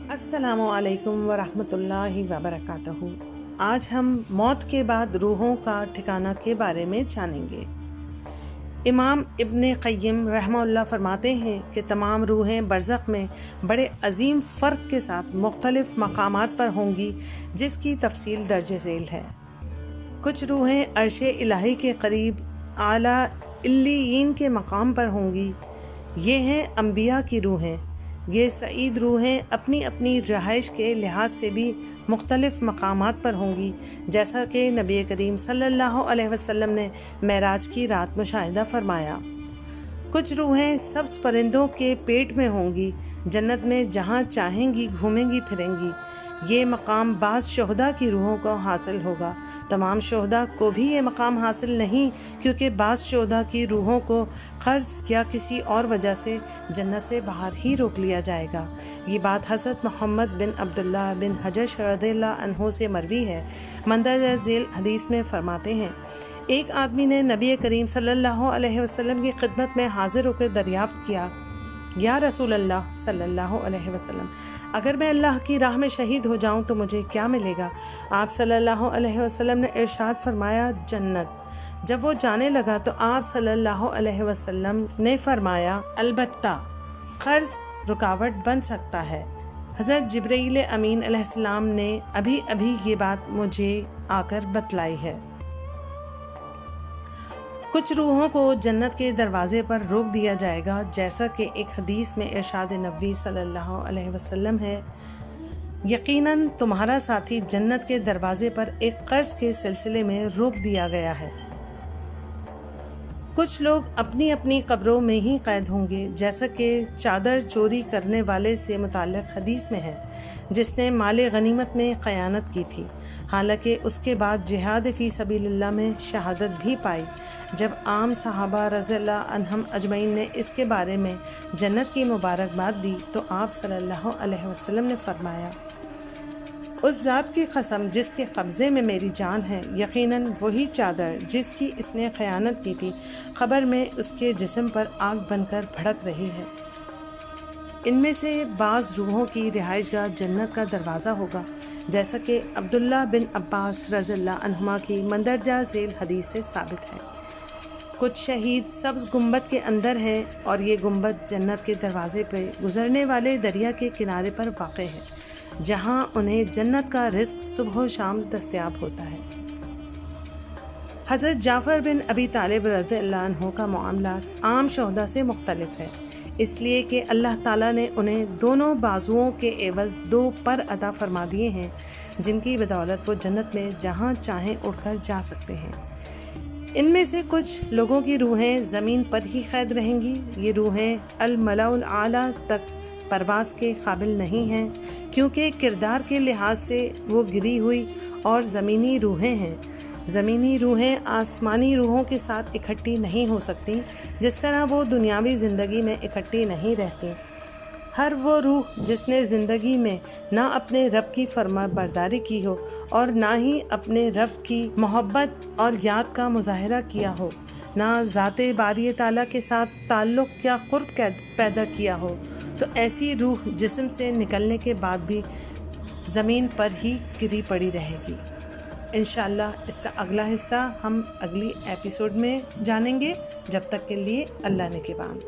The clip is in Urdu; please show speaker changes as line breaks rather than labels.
السلام علیکم ورحمۃ اللہ وبرکاتہ۔ آج ہم موت کے بعد روحوں کا ٹھکانہ کے بارے میں جانیں گے۔ امام ابن قیم رحمہ اللہ فرماتے ہیں کہ تمام روحیں برزخ میں بڑے عظیم فرق کے ساتھ مختلف مقامات پر ہوں گی، جس کی تفصیل درج ذیل ہے۔ کچھ روحیں عرش الہی کے قریب اعلیٰ علیین کے مقام پر ہوں گی۔ یہ ہیں انبیاء کی روحیں۔ یہ سعید روحیں اپنی اپنی رہائش کے لحاظ سے بھی مختلف مقامات پر ہوں گی، جیسا کہ نبی کریم صلی اللہ علیہ وسلم نے معراج کی رات مشاہدہ فرمایا۔ کچھ روحیں سبز پرندوں کے پیٹ میں ہوں گی، جنت میں جہاں چاہیں گی گھومیں گی پھریں گی۔ یہ مقام بعض شہداء کی روحوں کو حاصل ہوگا۔ تمام شہداء کو بھی یہ مقام حاصل نہیں، کیونکہ بعض شہداء کی روحوں کو قرض یا کسی اور وجہ سے جنت سے باہر ہی روک لیا جائے گا۔ یہ بات حضرت محمد بن عبداللہ بن حجش رضی اللہ عنہ سے مروی ہے۔ مندرجہ ذیل حدیث میں فرماتے ہیں، ایک آدمی نے نبی کریم صلی اللہ علیہ وسلم کی خدمت میں حاضر ہو کر دریافت کیا، یا رسول اللہ صلی اللہ علیہ وسلم، اگر میں اللہ کی راہ میں شہید ہو جاؤں تو مجھے کیا ملے گا؟ آپ صلی اللہ علیہ وسلم نے ارشاد فرمایا، جنت۔ جب وہ جانے لگا تو آپ صلی اللہ علیہ وسلم نے فرمایا، البتہ قرض رکاوٹ بن سکتا ہے۔ حضرت جبرائیل امین علیہ السلام نے ابھی یہ بات مجھے آ کر بتلائی ہے۔ کچھ روحوں کو جنت کے دروازے پر روک دیا جائے گا، جیسا کہ ایک حدیث میں ارشاد نبوی صلی اللہ علیہ وسلم ہے، یقیناً تمہارا ساتھی جنت کے دروازے پر ایک قرض کے سلسلے میں روک دیا گیا ہے۔ کچھ لوگ اپنی اپنی قبروں میں ہی قید ہوں گے، جیسا کہ چادر چوری کرنے والے سے متعلق حدیث میں ہے، جس نے مال غنیمت میں خیانت کی تھی، حالانکہ اس کے بعد جہاد فی سبیل اللہ میں شہادت بھی پائی۔ جب عام صحابہ رضی اللہ عنہم اجمعین نے اس کے بارے میں جنت کی مبارکباد دی تو آپ صلی اللہ علیہ وسلم نے فرمایا، اس ذات کی قسم جس کے قبضے میں میری جان ہے، یقیناً وہی چادر جس کی اس نے خیانت کی تھی قبر میں اس کے جسم پر آگ بن کر بھڑک رہی ہے۔ ان میں سے بعض روحوں کی رہائش گاہ جنت کا دروازہ ہوگا، جیسا کہ عبداللہ بن عباس رضی اللہ عنہما کی مندرجہ ذیل حدیث سے ثابت ہے۔ کچھ شہید سبز گنبد کے اندر ہیں، اور یہ گنبد جنت کے دروازے پہ گزرنے والے دریا کے کنارے پر واقع ہے، جہاں انہیں جنت کا رزق صبح و شام دستیاب ہوتا ہے۔ حضرت جعفر بن ابی طالب رضی اللہ عنہ کا معاملہ عام شہداء سے مختلف ہے، اس لیے کہ اللہ تعالیٰ نے انہیں دونوں بازوؤں کے عوض 2 پر عطا فرما دیے ہیں، جن کی بدولت وہ جنت میں جہاں چاہیں اڑ کر جا سکتے ہیں۔ ان میں سے کچھ لوگوں کی روحیں زمین پر ہی قید رہیں گی۔ یہ روحیں الملأ الاعلیٰ تک پرواز کے قابل نہیں ہیں، کیونکہ کردار کے لحاظ سے وہ گری ہوئی اور زمینی روحیں ہیں۔ زمینی روحیں آسمانی روحوں کے ساتھ اکٹھی نہیں ہو سکتی، جس طرح وہ دنیاوی زندگی میں اکٹھی نہیں رہتی۔ ہر وہ روح جس نے زندگی میں نہ اپنے رب کی فرما برداری کی ہو اور نہ ہی اپنے رب کی محبت اور یاد کا مظاہرہ کیا ہو، نہ ذات باری تعالیٰ کے ساتھ تعلق یا قرب پیدا کیا ہو، تو ایسی روح جسم سے نکلنے کے بعد بھی زمین پر ہی گری پڑی رہے گی۔ انشاءاللہ اس کا اگلا حصہ ہم اگلی ایپیسوڈ میں جانیں گے۔ جب تک کے لیے اللہ نگہبان۔